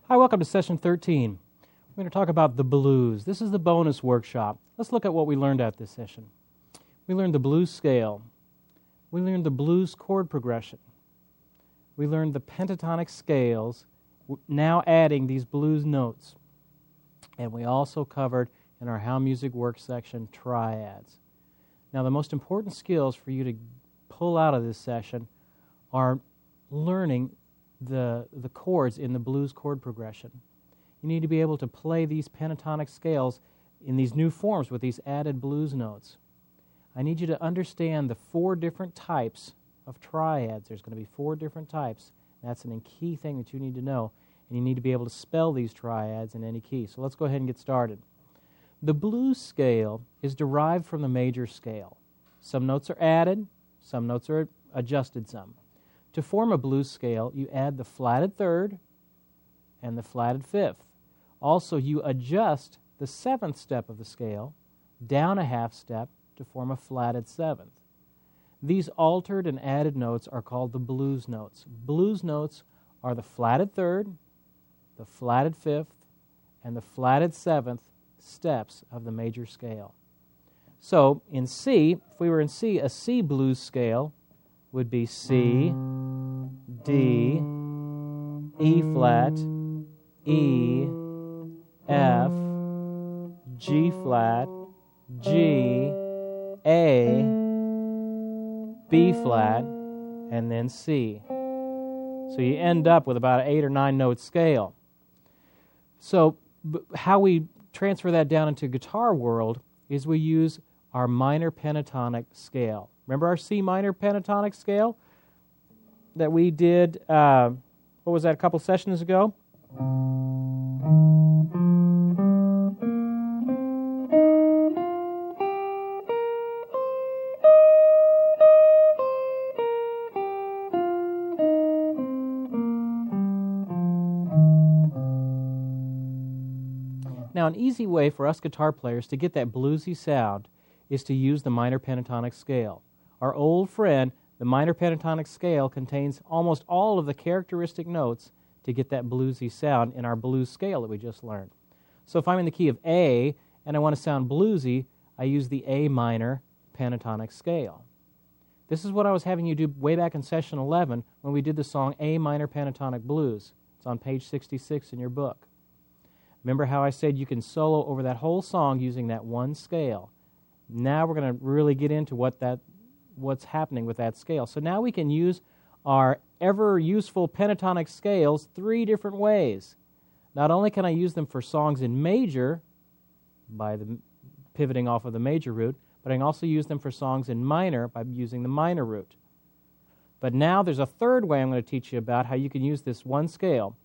Hi, welcome to Session 13. We're going to talk about the blues. This is the bonus workshop. Let's look at what we learned at this session. We learned the blues scale. We learned the blues chord progression. We learned the pentatonic scales, now adding these blues notes. And we also covered, in our How Music Works section, triads. Now, the most important skills for you to pull out of this session are learning the chords in the blues chord progression. You need to be able to play these pentatonic scales in these new forms with these added blues notes. I need you to understand the 4 different types of triads. There's going to be 4 different types. That's a key thing that you need to know, and you need to be able to spell these triads in any key. So let's go ahead and get started. The blues scale is derived from the major scale. Some notes are added, some notes are adjusted some. To form a blues scale, you add the flatted third and the flatted fifth. Also, you adjust the 7th step of the scale down a half step to form a flatted 7th. These altered and added notes are called the blues notes. Blues notes are the flatted third, the flatted 5th, and the flatted 7th steps of the major scale. So, in C, if we were in C, a C blues scale would be C, D, E flat, E, F, G flat, G, A, B flat, and then C. So you end up with about an 8 or 9 note scale. So how we transfer that down into guitar world is we use our minor pentatonic scale. Remember our C minor pentatonic scale that we did, what was that, a couple sessions ago? Now, an easy way for us guitar players to get that bluesy sound is to use the minor pentatonic scale. Our old friend, the minor pentatonic scale, contains almost all of the characteristic notes to get that bluesy sound in our blues scale that we just learned. So if I'm in the key of A and I want to sound bluesy, I use the A minor pentatonic scale. This is what I was having you do way back in session 11 when we did the song A minor pentatonic blues. It's on page 66 in your book. Remember how I said you can solo over that whole song using that one scale. Now we're going to really get into what's happening with that scale. So now we can use our ever-useful pentatonic scales 3 different ways. Not only can I use them for songs in major, by pivoting off of the major root, but I can also use them for songs in minor by using the minor root. But now there's a third way I'm going to teach you about how you can use this one scale.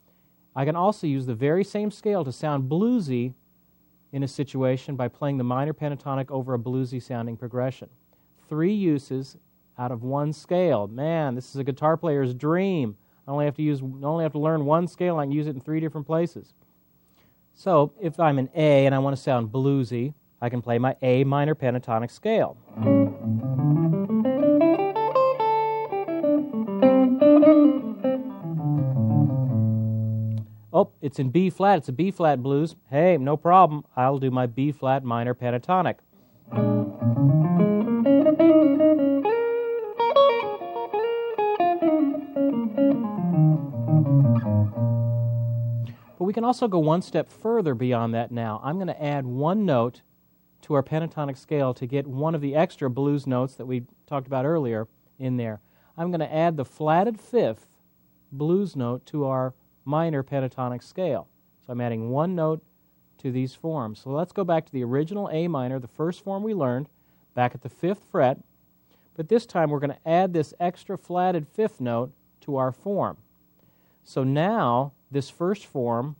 I can also use the very same scale to sound bluesy in a situation by playing the minor pentatonic over a bluesy sounding progression. 3 uses out of one scale. Man, this is a guitar player's dream. I only have to learn one scale and I can use it in 3 different places. So if I'm in A and I want to sound bluesy, I can play my A minor pentatonic scale. Oh, it's in B flat. It's a B flat blues. Hey, no problem. I'll do my B flat minor pentatonic. But we can also go one step further beyond that now. I'm going to add one note to our pentatonic scale to get one of the extra blues notes that we talked about earlier in there. I'm going to add the flatted fifth blues note to our minor pentatonic scale. So I'm adding one note to these forms. So let's go back to the original A minor, the first form we learned, back at the 5th fret. But this time we're going to add this extra flatted fifth note to our form. So now this first form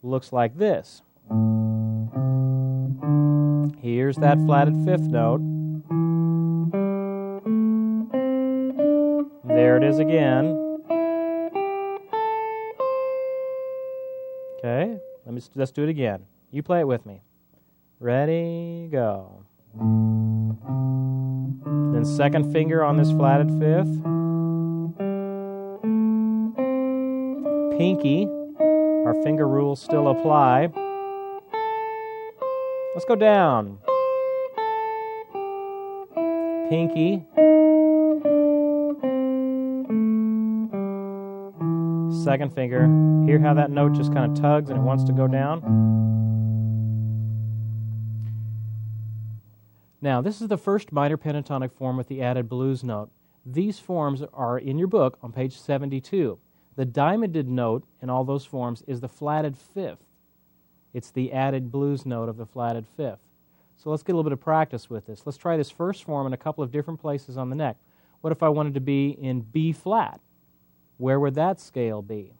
looks like this. Here's that flatted fifth note. There it is again. Okay, let's do it again. You play it with me. Ready, go. Then second finger on this flatted fifth. Pinky. Our finger rules still apply. Let's go down. Pinky. Second finger. Hear how that note just kind of tugs and it wants to go down? Now, this is the first minor pentatonic form with the added blues note. These forms are in your book on page 72. The diamonded note in all those forms is the flatted fifth. It's the added blues note of the flatted fifth. So let's get a little bit of practice with this. Let's try this first form in a couple of different places on the neck. What if I wanted to be in B flat? Where would that scale be?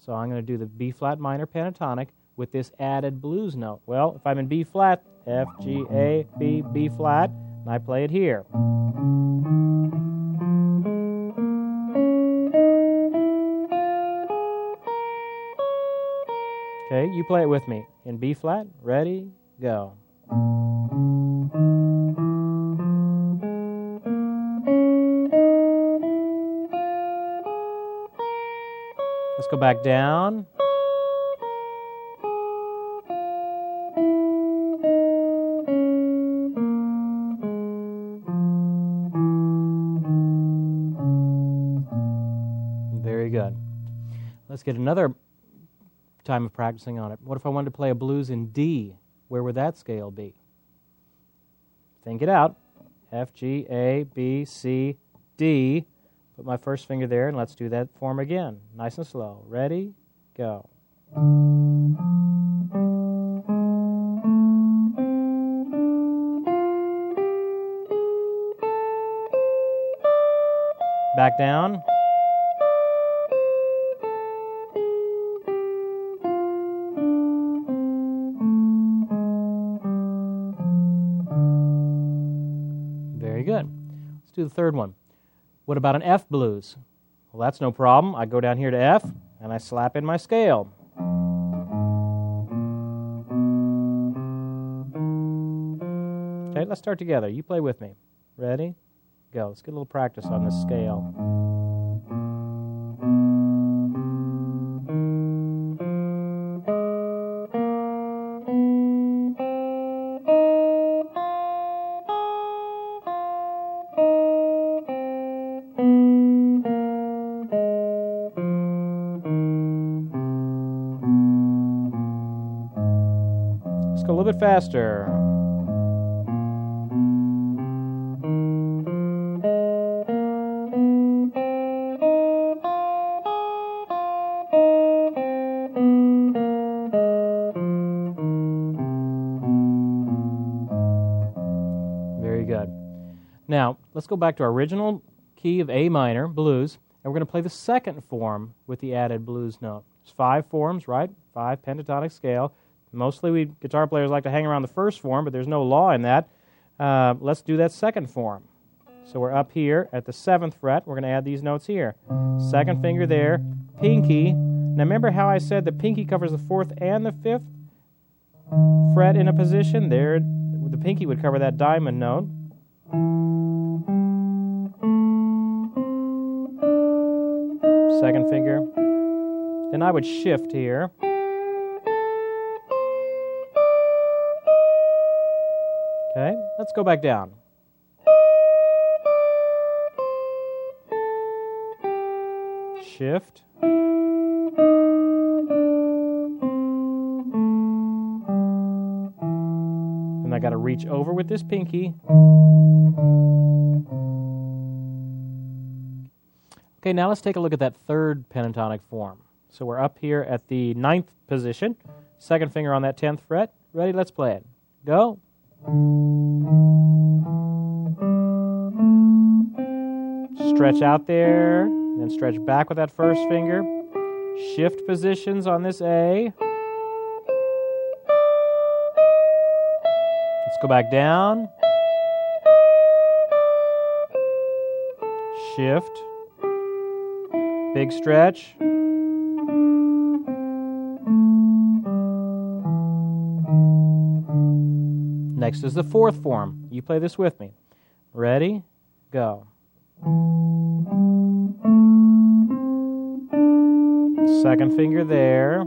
So I'm going to do the B flat minor pentatonic with this added blues note. Well, if I'm in B flat, F, G, A, B, B flat, and I play it here. Okay, you play it with me. In B flat, ready, go. Let's go back down. Very good. Let's get another time of practicing on it. What if I wanted to play a blues in D? Where would that scale be? Think it out. F, G, A, B, C, D. Put my first finger there, and let's do that form again. Nice and slow. Ready? Go. Back down. Very good. Let's do the third one. What about an F blues? Well, that's no problem. I go down here to F, and I slap in my scale. Okay, let's start together. You play with me. Ready? Go. Let's get a little practice on this scale. Go a little bit faster. Very good. Now, let's go back to our original key of A minor, blues, and we're going to play the second form with the added blues note. There's 5 forms, right? 5 pentatonic scale. Mostly we guitar players like to hang around the first form, but there's no law in that. Let's do that second form. So we're up here at the 7th fret. We're going to add these notes here. Second finger there, pinky. Now remember how I said the pinky covers the 4th and the 5th fret in a position? There, the pinky would cover that diamond note. Second finger. Then I would shift here. Okay, let's go back down. Shift. And I got to reach over with this pinky. Okay, now let's take a look at that third pentatonic form. So we're up here at the 9th position. Second finger on that 10th fret. Ready? Let's play it. Go. Stretch out there, then stretch back with that first finger. Shift positions on this A. Let's go back down. Shift. Big stretch. Next is the 4th form. You play this with me. Ready? Go. Second finger there.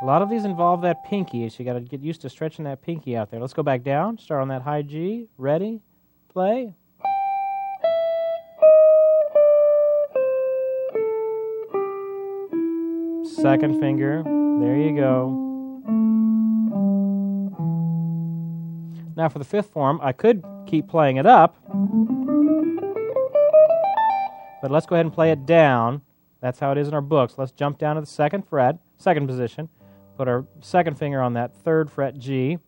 A lot of these involve that pinky, so you got to get used to stretching that pinky out there. Let's go back down. Start on that high G. Ready? Play. Second finger. There you go. Now for the 5th form, I could keep playing it up, but let's go ahead and play it down. That's how it is in our books. Let's jump down to the 2nd fret, 2nd position, put our 2nd finger on that 3rd fret G,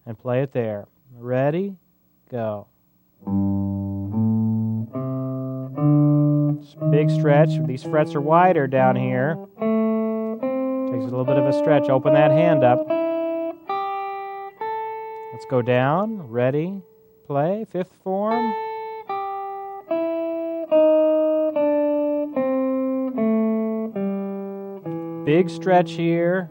and play it there. Ready? Go. Big stretch. These frets are wider down here. Takes a little bit of a stretch. Open that hand up. Let's go down. Ready? Play. 5th form. Big stretch here.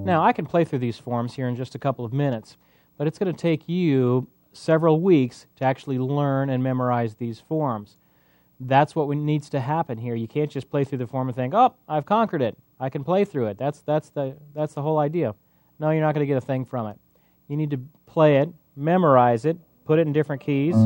Now, I can play through these forms here in just a couple of minutes, but it's going to take you several weeks to actually learn and memorize these forms. That's what needs to happen here. You can't just play through the form and think, "Oh, I've conquered it. I can play through it." That's the whole idea. No, you're not going to get a thing from it. You need to play it, memorize it, put it in different keys.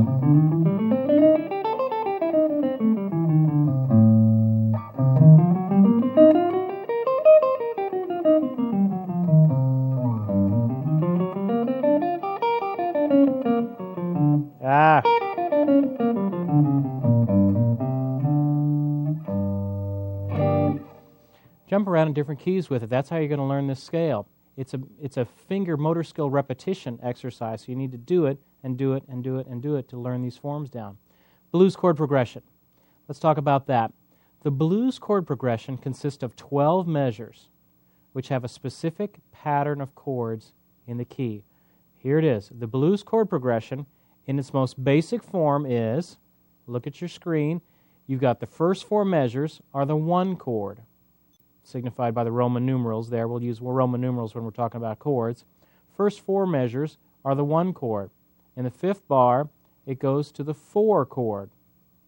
Jump around in different keys with it. That's how you're going to learn this scale. It's a finger motor skill repetition exercise, so you need to do it and do it and do it and do it to learn these forms down. Blues chord progression. Let's talk about that. The blues chord progression consists of 12 measures which have a specific pattern of chords in the key. Here it is. The blues chord progression in its most basic form is, look at your screen, you've got the first 4 measures are the 1 chord, signified by the Roman numerals there. We'll use Roman numerals when we're talking about chords. First 4 measures are the 1 chord. In the 5th bar, it goes to the 4 chord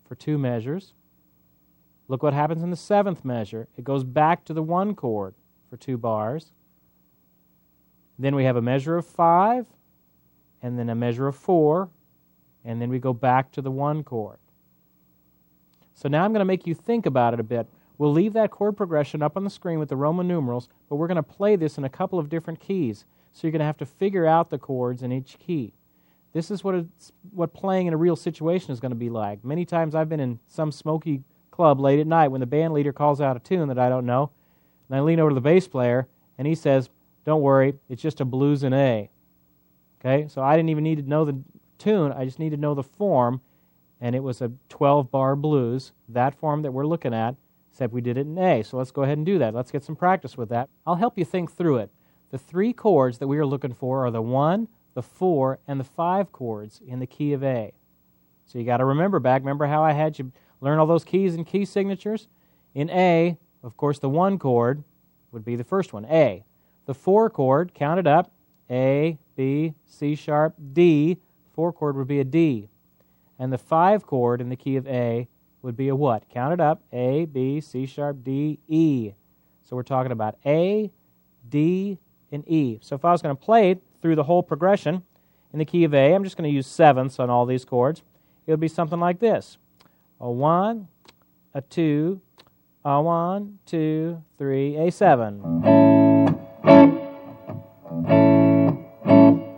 for 2 measures. Look what happens in the 7th measure. It goes back to the 1 chord for 2 bars. Then we have a measure of 5, and then a measure of 4, and then we go back to the 1 chord. So now I'm going to make you think about it a bit. We'll leave that chord progression up on the screen with the Roman numerals, but we're going to play this in a couple of different keys. So you're going to have to figure out the chords in each key. This is what playing in a real situation is going to be like. Many times I've been in some smoky club late at night when the band leader calls out a tune that I don't know, and I lean over to the bass player, and he says, "Don't worry, it's just a blues in A." Okay, so I didn't even need to know the tune, I just needed to know the form, and it was a 12-bar blues, that form that we're looking at, except we did it in A. So let's go ahead and do that. Let's get some practice with that. I'll help you think through it. The 3 chords that we are looking for are the 1, the 4, and the 5 chords in the key of A. So you got to remember how I had you learn all those keys and key signatures? In A, of course, the 1 chord would be the first one, A. The 4 chord, count it up, A, B, C sharp, D. 4 chord would be a D. And the 5 chord in the key of A would be a what? Count it up, A, B, C sharp, D, E. So we're talking about A, D, and E. So if I was going to play it through the whole progression in the key of A, I'm just going to use sevenths on all these chords. It would be something like this. A 1, a 2, a 1, 2, 3, a 7.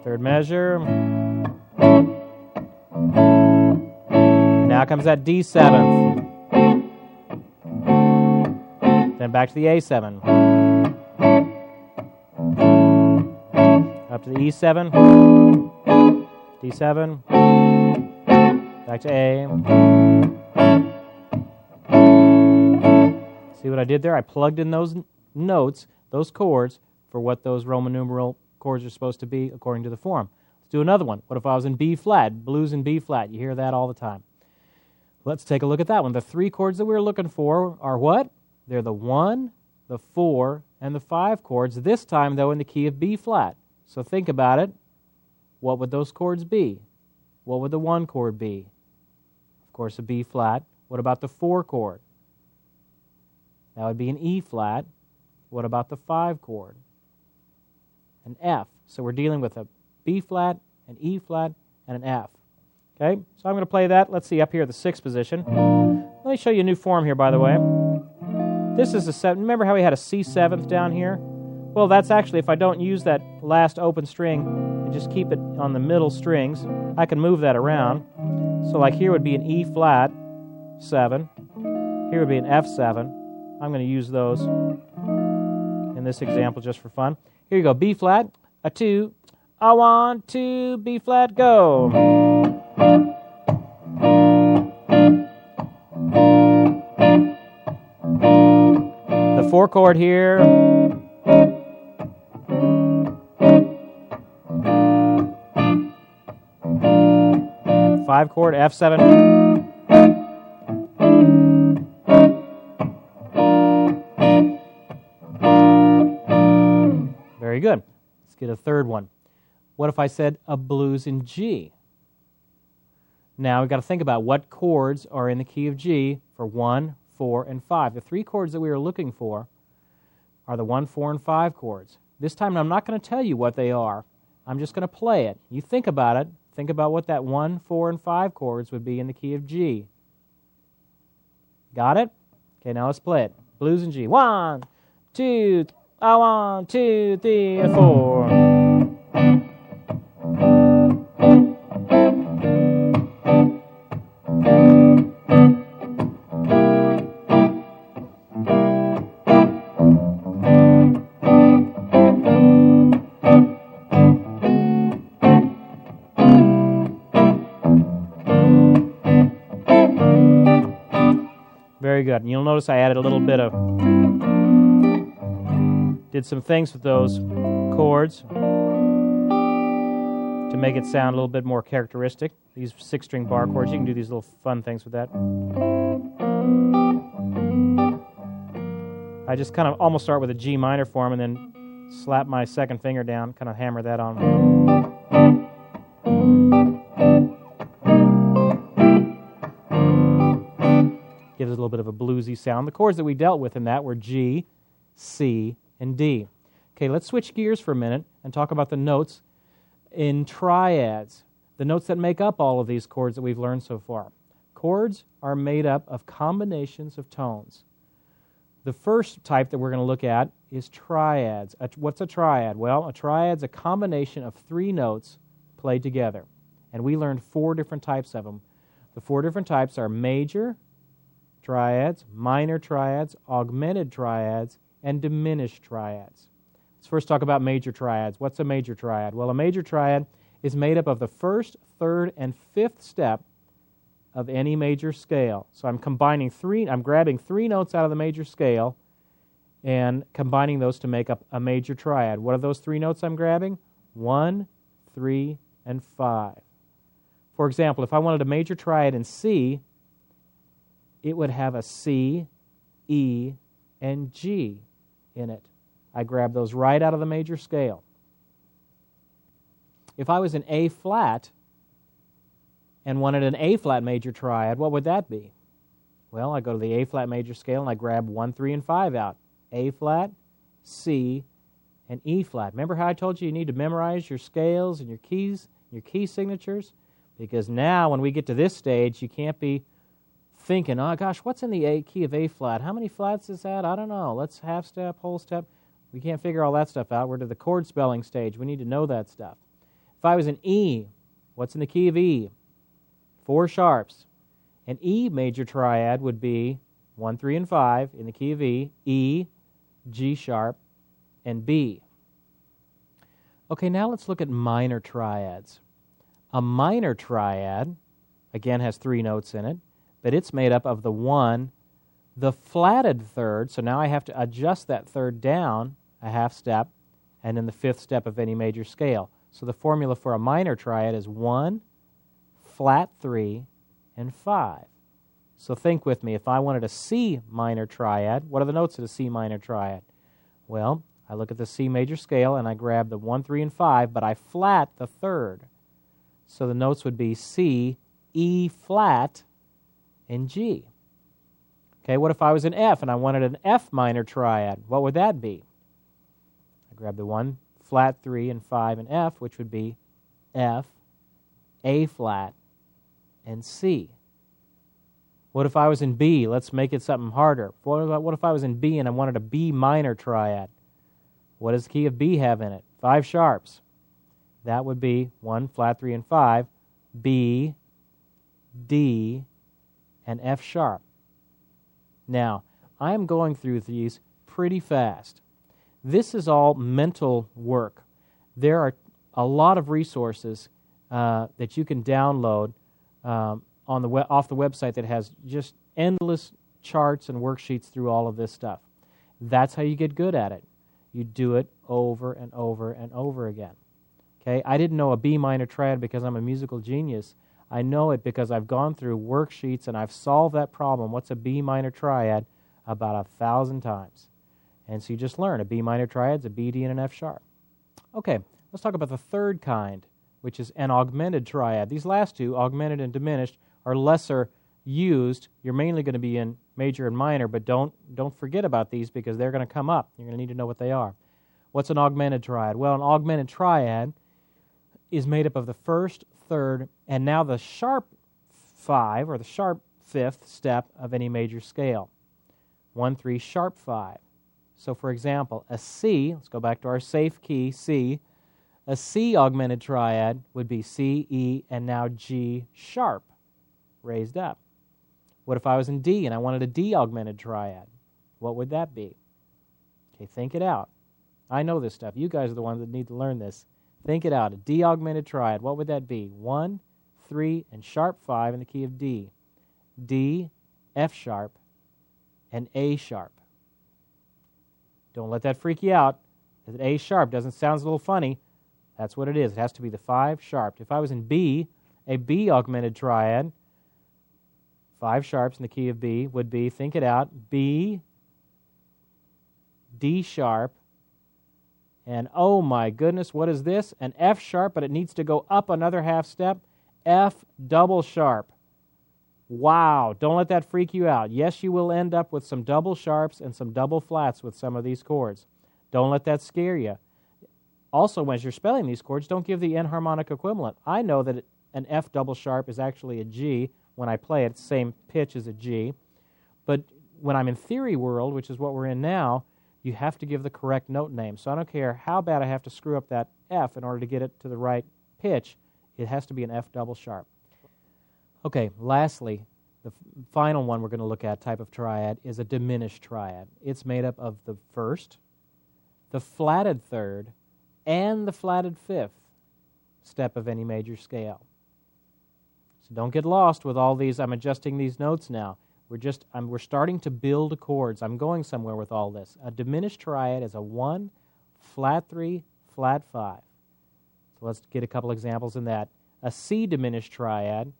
Third measure. Now comes that D7. Then back to the A7. Up to the E7. D7. Back to A. See what I did there? I plugged in those notes, those chords, for what those Roman numeral chords are supposed to be according to the form. Let's do another one. What if I was in B flat? Blues in B flat. You hear that all the time. Let's take a look at that one. The three chords that we were looking for are what? They're the 1, the 4, and the 5 chords, this time, though, in the key of B flat. So think about it. What would those chords be? What would the 1 chord be? Of course, a B flat. What about the 4 chord? That would be an E flat. What about the 5 chord? An F. So we're dealing with a B flat, an E flat, and an F. Okay, so I'm going to play that. Let's see, up here at the 6th position. Let me show you a new form here, by the way. This is a 7. Remember how we had a C7th down here? Well, that's actually, if I don't use that last open string and just keep it on the middle strings, I can move that around. So like here would be an E flat 7. Here would be an F7. I'm going to use those in this example just for fun. Here you go, B flat, a 2, a 1, 2, B flat, go. The 4 chord here. Five chord, F7. Very good. Let's get a third one. What if I said a blues in G? Now we've got to think about what chords are in the key of G for 1, 4, and 5. The 3 chords that we are looking for are the 1, 4, and 5 chords. This time I'm not going to tell you what they are. I'm just going to play it. You think about it. Think about what that 1, 4, and 5 chords would be in the key of G. Got it? Okay, now let's play it. Blues in G. 1, 2, 1, 2, 3, and 4. Very good. And you'll notice I added a little bit of, did some things with those chords to make it sound a little bit more characteristic. These 6-string bar chords, you can do these little fun things with that. I just kind of almost start with a G minor form and then slap my second finger down, kind of hammer that on. Gives it a little bit of a bluesy sound. The chords that we dealt with in that were G, C, and D. Okay, let's switch gears for a minute and talk about the notes in triads, the notes that make up all of these chords that we've learned so far. Chords are made up of combinations of tones. The first type that we're going to look at is triads. What's a triad? Well, a triad's a combination of 3 notes played together. And we learned 4 different types of them. The 4 different types are major triads, minor triads, augmented triads, and diminished triads. Let's first talk about major triads. What's a major triad? Well, a major triad is made up of the 1st, 3rd, and 5th step of any major scale. So I'm grabbing 3 notes out of the major scale and combining those to make up a major triad. What are those 3 notes I'm grabbing? 1, 3, and 5. For example, if I wanted a major triad in C, it would have a C, E, and G in it. I grab those right out of the major scale. If I was in A flat and wanted an A flat major triad, what would that be? Well, I go to the A flat major scale and I grab 1, 3, and 5 out. A flat, C, and E flat. Remember how I told you need to memorize your scales and your keys, your key signatures? Because now when we get to this stage, you can't be thinking, oh gosh, what's in the A key of A flat? How many flats is that? I don't know. Let's half step, whole step. We can't figure all that stuff out. We're to the chord spelling stage. We need to know that stuff. If I was in E, what's in the key of E? 4 sharps. An E major triad would be 1, 3, and 5 in the key of E, E, G sharp, and B. Okay, now let's look at minor triads. A minor triad, again, has 3 notes in it, but it's made up of the 1, the flatted third, so now I have to adjust that third down a half step, and then the 5th step of any major scale. So the formula for a minor triad is 1, flat 3, and 5. So think with me, if I wanted a C minor triad, what are the notes of a C minor triad? Well, I look at the C major scale and I grab the 1, 3, and 5, but I flat the third. So the notes would be C, E flat, and G. Okay, what if I was in F and I wanted an F minor triad? What would that be? I grab the 1, flat 3, and 5 in F, which would be F, A flat, and C. What if I was in B? Let's make it something harder. What if I was in B and I wanted a B minor triad? What does the key of B have in it? 5 sharps. That would be 1, flat 3, and 5, B, D, and F sharp. Now, I am going through these pretty fast. This is all mental work. There are a lot of resources that you can download off the website that has just endless charts and worksheets through all of this stuff. That's how you get good at it. You do it over and over and over again. Okay, I didn't know a B minor triad because I'm a musical genius. I know it because I've gone through worksheets and I've solved that problem. What's a B minor triad? About 1,000 times. And so you just learn a B minor triad is a B, D, and an F sharp. Okay, let's talk about the third kind, which is an augmented triad. These last two, augmented and diminished, are lesser used. You're mainly going to be in major and minor, but don't forget about these because they're going to come up. You're going to need to know what they are. What's an augmented triad? Well, an augmented triad is made up of the first, third, and now the sharp 5 or the sharp 5th step of any major scale. 1, 3, sharp 5. So for example, a C, let's go back to our safe key, C. A C augmented triad would be C, E, and now G sharp, raised up. What if I was in D and I wanted a D augmented triad? What would that be? Okay, think it out. I know this stuff. You guys are the ones that need to learn this. Think it out. A D augmented triad, what would that be? 1, 3, and sharp 5 in the key of D. D, F sharp, and A sharp. Don't let that freak you out. Because A sharp doesn't sound a little funny. That's what it is. It has to be the 5 sharp. If I was in B, a B augmented triad, 5 sharps in the key of B would be, think it out, B, D sharp, and oh my goodness, what is this? An F sharp, but it needs to go up another half step. F double sharp. Wow, don't let that freak you out. Yes, you will end up with some double sharps and some double flats with some of these chords. Don't let that scare you. Also, when you're spelling these chords, don't give the enharmonic equivalent. I know that an F double sharp is actually a G. When I play it, it's the same pitch as a G. But when I'm in theory world, which is what we're in now, you have to give the correct note name. So I don't care how bad I have to screw up that F in order to get it to the right pitch. It has to be an F double sharp. Okay, lastly, the final one we're going to look at, type of triad, is a diminished triad. It's made up of the first, the flatted third, and the flatted 5th step of any major scale. So don't get lost with all these. I'm adjusting these notes now. We're starting to build chords. I'm going somewhere with all this. A diminished triad is a 1, flat 3, flat 5. So let's get a couple examples in that. A C diminished triad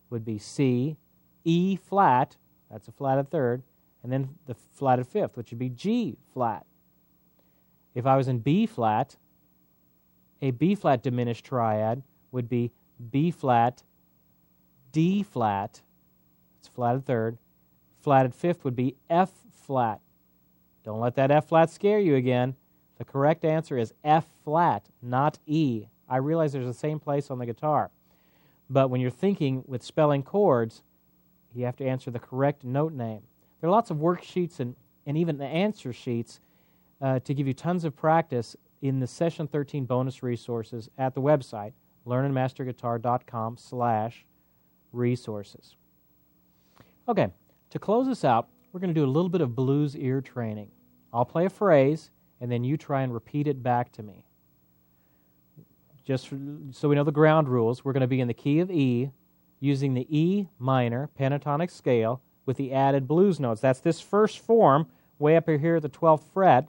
would be C, E flat, that's a flatted third, and then the flatted 5th, which would be G flat. If I was in B flat, a B flat diminished triad would be B flat, D flat, it's flatted third. Flatted 5th would be F flat. Don't let that F flat scare you again. The correct answer is F flat, not E. I realize there's the same place on the guitar. But when you're thinking with spelling chords, You have to answer the correct note name. There are lots of worksheets and even the answer sheets to give you tons of practice in the Session 13 bonus resources at the website, learnandmasterguitar.com/resources. Okay, to close us out, we're going to do a little bit of blues ear training. I'll play a phrase, and then you try and repeat it back to me. Just so we know the ground rules, we're going to be in the key of E, using the E minor pentatonic scale with the added blues notes. That's this first form, way up here at the 12th fret.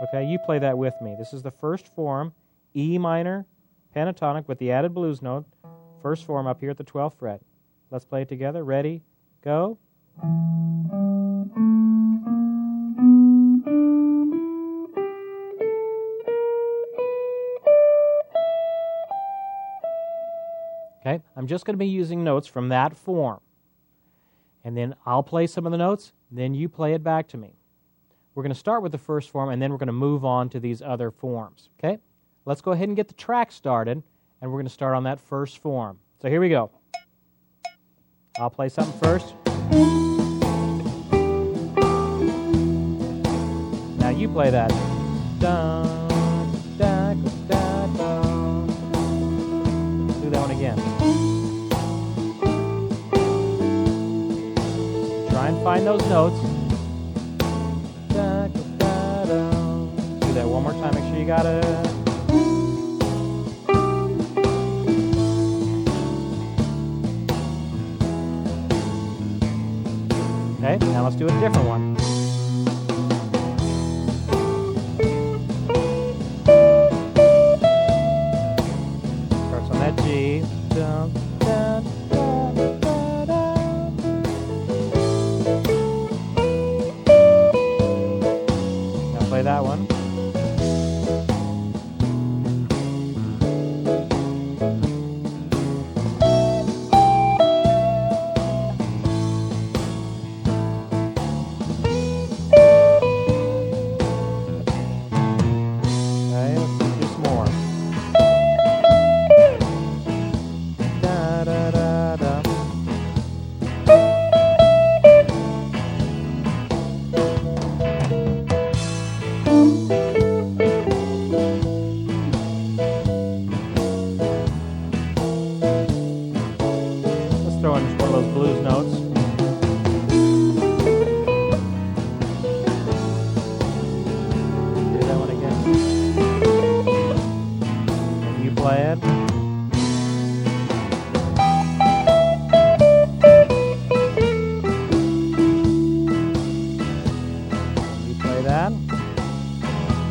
Okay, you play that with me. This is the first form, E minor pentatonic with the added blues note, first form up here at the 12th fret. Let's play it together. Ready? Go. Okay, I'm just going to be using notes from that form. And then I'll play some of the notes, then you play it back to me. We're going to start with the first form, and then we're going to move on to these other forms. Okay? Let's go ahead and get the track started, and we're going to start on that first form. So here we go. I'll play something first. Now you play that. Dun, da, da, da. Do that one again. Try and find those notes. Da, da, da. Do that one more time. Make sure you got it. Okay, now let's do a different one. Starts on that G. Dun, dun, da, da, da. Now play that one.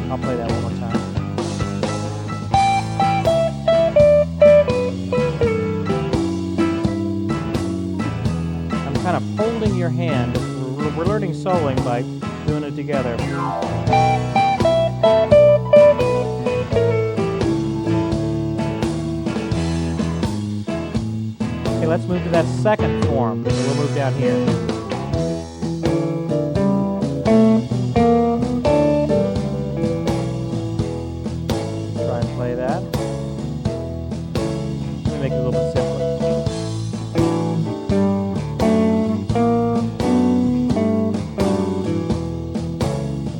I'll play that one more time. I'm kind of holding your hand. We're learning soloing by doing it together. Okay, let's move to that second form. We'll move down here. Make it a little bit simpler.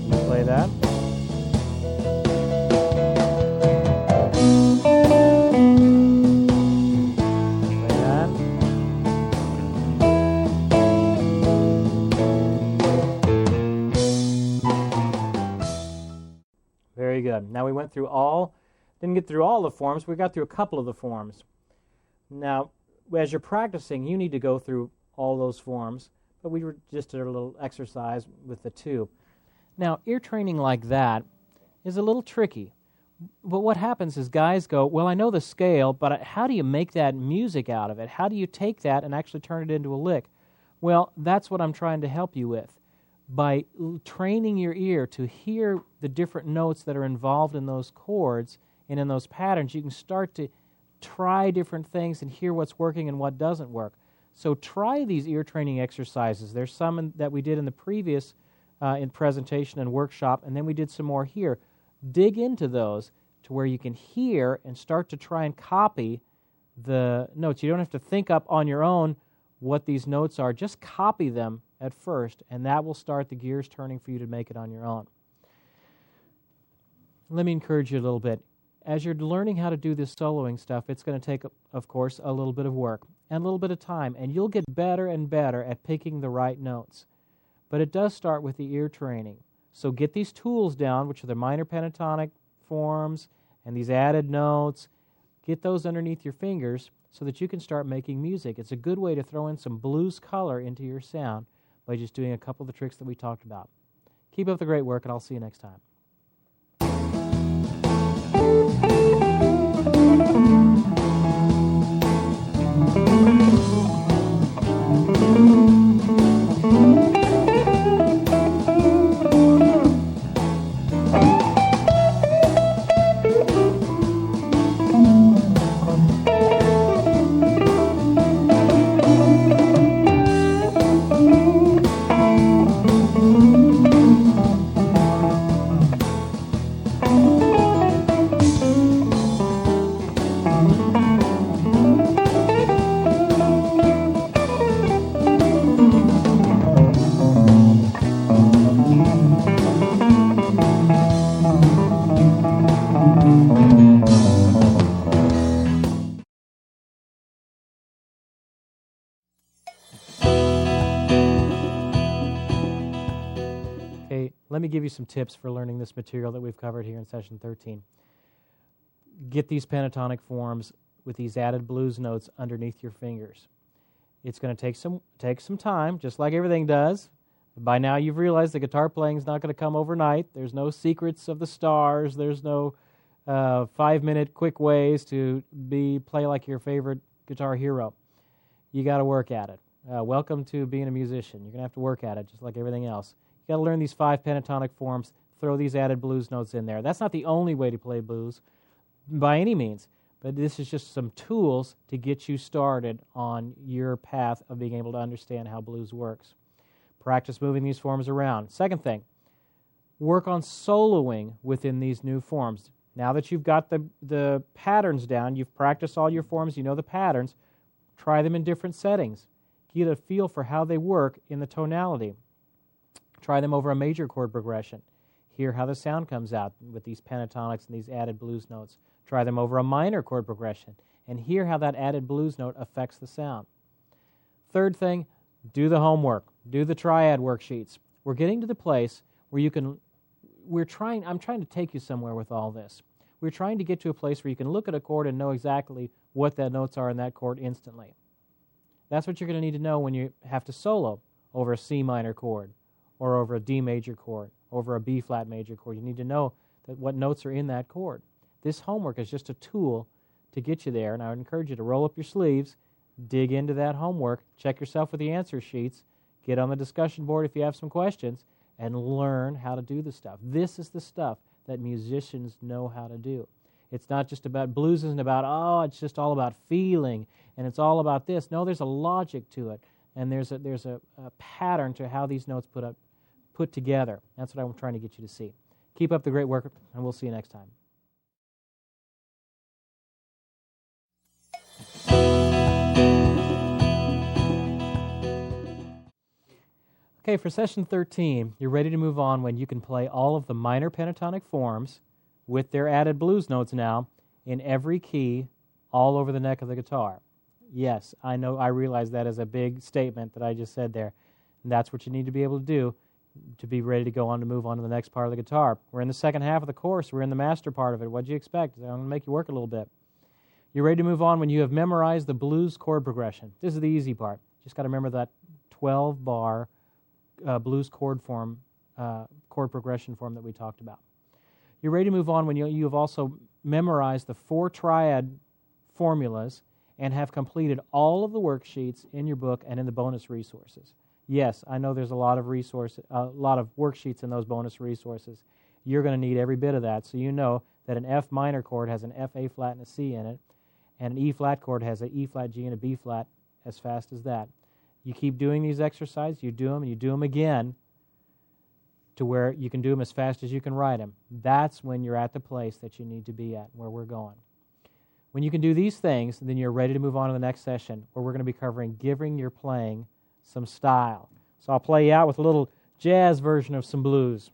You play that. Play that. Very good. Now we went through didn't get through all the forms, we got through a couple of the forms. Now, as you're practicing, you need to go through all those forms, but we just did a little exercise with the two. Now, ear training like that is a little tricky. But what happens is guys go, well, I know the scale, but how do you make that music out of it? How do you take that and actually turn it into a lick? Well, that's what I'm trying to help you with. By training your ear to hear the different notes that are involved in those chords and in those patterns, you can start to try different things and hear what's working and what doesn't work. So try these ear training exercises. There's some that we did in the previous in presentation and workshop, and then we did some more here. Dig into those to where you can hear and start to try and copy the notes. You don't have to think up on your own what these notes are. Just copy them at first, and that will start the gears turning for you to make it on your own. Let me encourage you a little bit. As you're learning how to do this soloing stuff, it's going to take, of course, a little bit of work and a little bit of time, and you'll get better and better at picking the right notes. But it does start with the ear training. So get these tools down, which are the minor pentatonic forms and these added notes. Get those underneath your fingers so that you can start making music. It's a good way to throw in some blues color into your sound by just doing a couple of the tricks that we talked about. Keep up the great work, and I'll see you next time. Let me give you some tips for learning this material that we've covered here in session 13. Get these pentatonic forms with these added blues notes underneath your fingers. It's going to take some time, just like everything does. By now you've realized the guitar playing is not going to come overnight. There's no secrets of the stars. There's no 5-minute quick ways to play like your favorite guitar hero. You got to work at it. Welcome to being a musician. You're going to have to work at it just like everything else. You've got to learn these 5 pentatonic forms, throw these added blues notes in there. That's not the only way to play blues by any means, but this is just some tools to get you started on your path of being able to understand how blues works. Practice moving these forms around. Second thing, work on soloing within these new forms. Now that you've got the patterns down, you've practiced all your forms, you know the patterns, try them in different settings. Get a feel for how they work in the tonality. Try them over a major chord progression. Hear how the sound comes out with these pentatonics and these added blues notes. Try them over a minor chord progression and hear how that added blues note affects the sound. Third thing, do the homework. Do the triad worksheets. We're getting to the place where I'm trying to take you somewhere with all this. We're trying to get to a place where you can look at a chord and know exactly what the notes are in that chord instantly. That's what you're going to need to know when you have to solo over a C minor chord, or over a D major chord, over a B flat major chord. You need to know what notes are in that chord. This homework is just a tool to get you there, and I would encourage you to roll up your sleeves, dig into that homework, check yourself with the answer sheets, get on the discussion board if you have some questions, and learn how to do the stuff. This is the stuff that musicians know how to do. It's not just about, blues isn't about, it's just all about feeling, and it's all about this. No, there's a logic to it, and there's a pattern to how these notes put together. That's what I'm trying to get you to see. Keep up the great work, and we'll see you next time. Okay, for session 13, you're ready to move on when you can play all of the minor pentatonic forms with their added blues notes now in every key all over the neck of the guitar. Yes, I know, I realize that is a big statement that I just said there. And that's what you need to be able to do to be ready to go on to move on to the next part of the guitar. We're in the second half of the course. We're in the master part of it. What do you expect? I'm going to make you work a little bit. You're ready to move on when you have memorized the blues chord progression. This is the easy part. Just got to remember that 12-bar blues chord progression form that we talked about. You're ready to move on when you have also memorized the 4 triad formulas and have completed all of the worksheets in your book and in the bonus resources. Yes, I know there's a lot of worksheets in those bonus resources. You're going to need every bit of that, so you know that an F minor chord has an F, A flat, and a C in it, and an E flat chord has an E flat, G, and a B flat as fast as that. You keep doing these exercises, you do them, and you do them again, to where you can do them as fast as you can write them. That's when you're at the place that you need to be at, where we're going. When you can do these things, then you're ready to move on to the next session, where we're going to be covering giving your playing some style. So I'll play you out with a little jazz version of some blues.